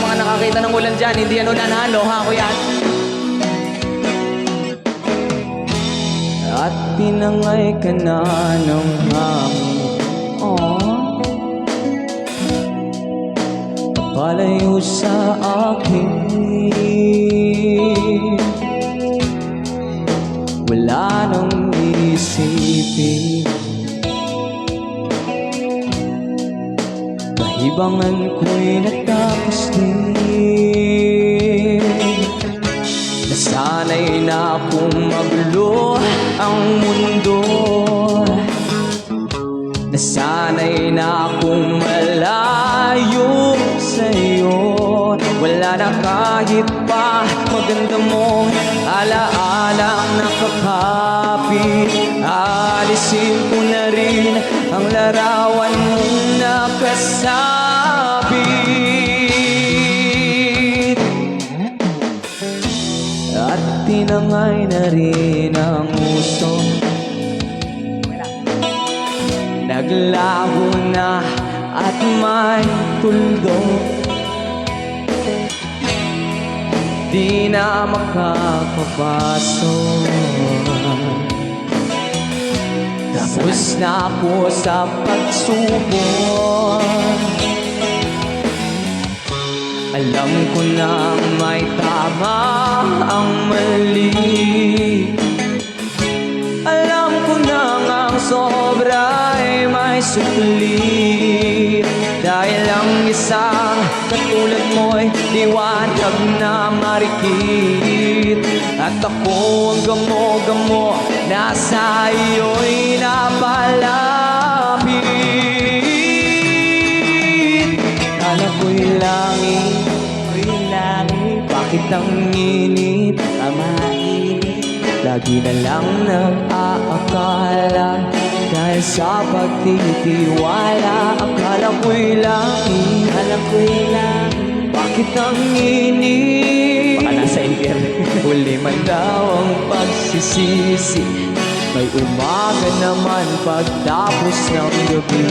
mga nakakita ng ulan dyan, hindi yan ulan, halo, ha, kuya? At pinangay ka na ng hangin. Palayo sa akin, wala nang isipin. Kahibangan ko'y natapos din. Nasanay na akong magulo ang mundo. Nasanay na akong malayo sa'yo. Wala na kahit pa maganda mong alaalang nakakapit. Alisin ko na rin ang larawan mong nakasabit. At tinangay na rin ang uso. Naglaho na at may tuldok. Di na makakapasok. Tapos na ako sa pagsubok. Alam ko na may tama ang mali. Alam ko na ang sobra ay may supli. Dahil ang isang katulad mo'y liwanag na marikit. At ako ang gamo-gamo nasa iyo'y napalapit. Kala ko'y langit, bakit ang init, mainit? Lagi na lang nag-aakala dahil sa pagtitiwala. Akala ko'y langit, bakit ang init? Baka nasa impyerno. Huli man daw ang pagsisisi. May umaga naman pagtapos ng gabi.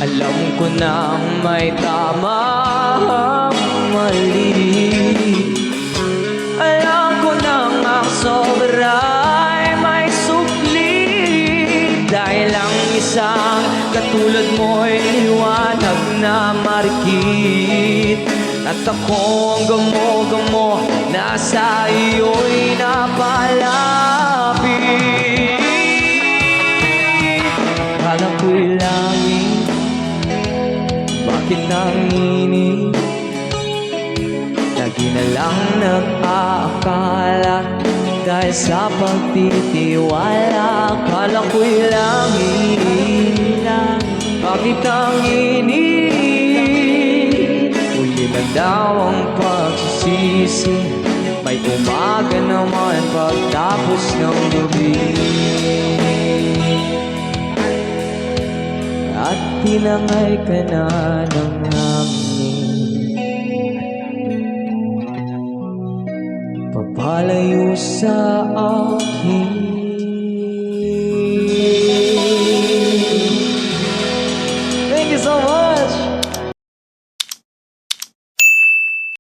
Alam ko na may tama ang mali. Alam ko na ang sobra ay may supli. Dahil ang isang katulad mo'y liwanag na marikit. At ako ang gamo-gamo nasa iyo'y napalapit. Kala ko'y langit, bakit ang init? Lagi na lang nag-aakala dahil sa pagtitiwala. Akala ko'y langit, bakit ang init? Huli na daw ang pagsisisi. May umaga naman pagtapos ng gabi. At tinangay ka na ng hangin. Papalayo sa akin.